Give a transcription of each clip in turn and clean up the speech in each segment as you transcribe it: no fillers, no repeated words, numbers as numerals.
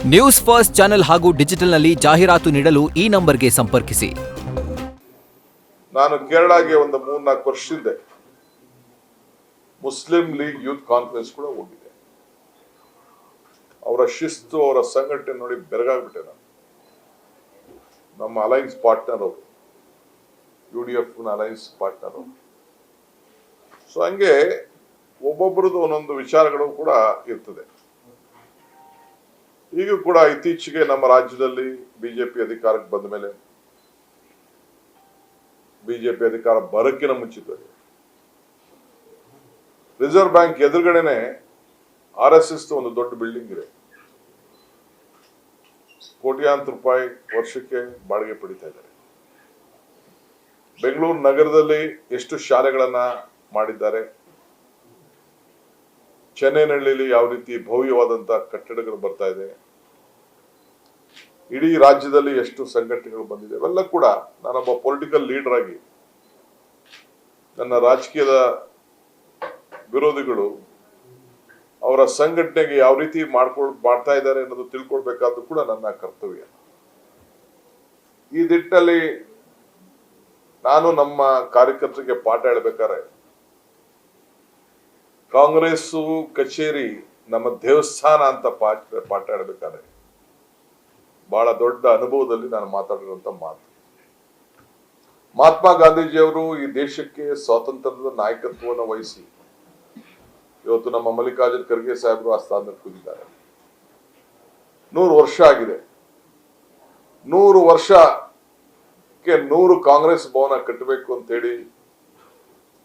News first channel ಹಾಗೂ ಡಿಜಿಟಲ್ನಲ್ಲಿ ಜಾಹೀರಾತು ನೀಡಲು ಈ ನಂಬರ್ಗೆ ಸಂಪರ್ಕಿಸಿ. ನಾನು ಕೇರಳಗೆ ಒಂದು 3-4 ವರ್ಷದಿಂದ ಮುಸ್ಲಿಂ ಲೀಗ್ ಯೂತ್ ಕಾನ್ಫರೆನ್ಸ್ ಕೂಡ ಹೋಗಿದ್ದೆ. ಅವರ ಶಿಸ್ತು, ಅವರ ಸಂಘಟನೆ ನೋಡಿ ಬೆರಗಾಗ್ಬಿಟ್ಟೆ ನಾನು. ನಮ್ಮ ಅಲೈನ್ಸ್ ಪಾರ್ಟ್ನರ್ ಅವರು, UDF ಅಲೈನ್ಸ್ ಪಾರ್ಟ್ನರ್ ಅವರು. ಸೊ ಹಂಗೆ ಒಬ್ಬೊಬ್ಬರದ್ದು ಒಂದೊಂದು ವಿಚಾರಗಳು ಕೂಡ ಇರ್ತದೆ. ಈಗ ಕೂಡ ಇತ್ತೀಚೆಗೆ ನಮ್ಮ ರಾಜ್ಯದಲ್ಲಿ ಬಿಜೆಪಿ ಅಧಿಕಾರಕ್ಕೆ ಬಂದ ಮೇಲೆ, ಬಿಜೆಪಿ ಅಧಿಕಾರ ಬರಕ್ಕಿನ ಮುಂಚಿತವಾಗಿ ರಿಸರ್ವ್ ಬ್ಯಾಂಕ್ ಎದುರುಗಡೆನೆ RSS ಒಂದು ದೊಡ್ಡ ಬಿಲ್ಡಿಂಗ್ ಇದೆ. ಕೋಟ್ಯಾಂತರ ರೂಪಾಯಿ ವರ್ಷಕ್ಕೆ ಬಾಡಿಗೆ ಪಡಿತಾ ಇದ್ದಾರೆ. ಬೆಂಗಳೂರು ನಗರದಲ್ಲಿ ಎಷ್ಟು ಶಾಲೆಗಳನ್ನ ಮಾಡಿದ್ದಾರೆ. ಚೆನ್ನೈನಹಳ್ಳಿಯಲ್ಲಿ ಯಾವ ರೀತಿ ಭವ್ಯವಾದಂತಹ ಕಟ್ಟಡಗಳು ಬರ್ತಾ ಇದೆ. ಇಡೀ ರಾಜ್ಯದಲ್ಲಿ ಎಷ್ಟು ಸಂಘಟನೆಗಳು ಬಂದಿದೆ. ಇವೆಲ್ಲ ಕೂಡ ನಾನೊಬ್ಬ ಪೊಲಿಟಿಕಲ್ ಲೀಡರ್ ಆಗಿ ನನ್ನ ರಾಜಕೀಯದ ವಿರೋಧಿಗಳು ಅವರ ಸಂಘಟನೆಗೆ ಯಾವ ರೀತಿ ಮಾಡ್ತಾ ಇದ್ದಾರೆ ಅನ್ನೋದು ತಿಳ್ಕೊಳ್ಬೇಕಾದ್ದು ಕೂಡ ನನ್ನ ಕರ್ತವ್ಯ. ಈ ದಿಟ್ಟಲ್ಲಿ ನಾನು ನಮ್ಮ ಕಾರ್ಯಕರ್ತರಿಗೆ ಪಾಠ ಹೇಳಬೇಕಾದ್ರೆ, ಕಾಂಗ್ರೆಸ್ ಕಚೇರಿ ನಮ್ಮ ದೇವಸ್ಥಾನ ಅಂತ ಪಾಠ ಹೇಳಬೇಕಾದ್ರೆ ಬಹಳ ದೊಡ್ಡ ಅನುಭವದಲ್ಲಿ ನಾನು ಮಾತಾಡಿರುವಂತ ಮಾತು. ಮಹಾತ್ಮ ಗಾಂಧೀಜಿಯವರು ಈ ದೇಶಕ್ಕೆ ಸ್ವಾತಂತ್ರ್ಯದ ನಾಯಕತ್ವವನ್ನು ವಹಿಸಿ ಇವತ್ತು ನಮ್ಮ ಮಲ್ಲಿಕಾರ್ಜುನ ಖರ್ಗೆ ಸಾಹೇಬರು ಆ ಸ್ಥಾನದಲ್ಲಿ ಕೂತಿದ್ದಾರೆ. 100 ವರ್ಷ ಆಗಿದೆ. 100 ವರ್ಷಕ್ಕೆ 100 ಕಾಂಗ್ರೆಸ್ ಭವನ ಕಟ್ಟಬೇಕು ಅಂತ ಹೇಳಿ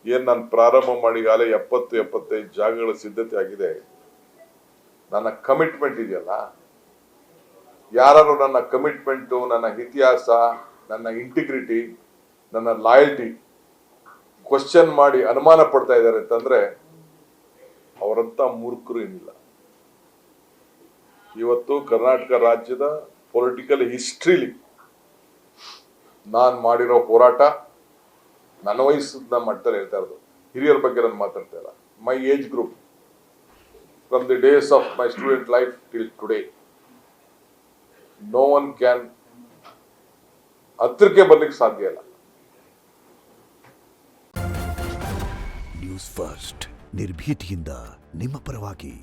ಏನ್ ನಾನು ಪ್ರಾರಂಭ ಮಾಡಿ ಈಗಾಗಲೇ 70-75 ಜಾಗಗಳ ಸಿದ್ಧತೆ ಆಗಿದೆ. ನನ್ನ ಕಮಿಟ್ಮೆಂಟ್ ಇದೆಯಲ್ಲ, ಯಾರು ನನ್ನ ಕಮಿಟ್ಮೆಂಟು, ನನ್ನ ಇತಿಹಾಸ, ನನ್ನ ಇಂಟಿಗ್ರಿಟಿ, ನನ್ನ ಲಾಯಲ್ಟಿ ಕ್ವಶನ್ ಮಾಡಿ ಅನುಮಾನ ಪಡ್ತಾ ಇದ್ದಾರೆ ಅಂತಂದ್ರೆ ಅವರಂತ ಮೂರ್ಖರು ಏನಿಲ್ಲ. ಇವತ್ತು ಕರ್ನಾಟಕ ರಾಜ್ಯದ ಪೊಲಿಟಿಕಲ್ ಹಿಸ್ಟ್ರಿಲಿ ನಾನು ಮಾಡಿರೋ ಹೋರಾಟ, ನನ್ನ ವಯಸ್ಸನ್ನ ಮಟ್ಟದಲ್ಲಿ ಹೇಳ್ತಾ ಇರೋದು, ಹಿರಿಯರ ಬಗ್ಗೆ ನಾನು ಮಾತಾಡ್ತಾ ಇಲ್ಲ. My age group from the days of my student life till today, no one can ಹತ್ರಕ್ಕೆ ಬರ್ಲಿಕ್ಕೆ ಸಾಧ್ಯ ಇಲ್ಲ. ನ್ಯೂಸ್ ಫಸ್ಟ್ ನಿರ್ಭೀತಿಯಿಂದ ನಿಮ್ಮ ಪರವಾಗಿ.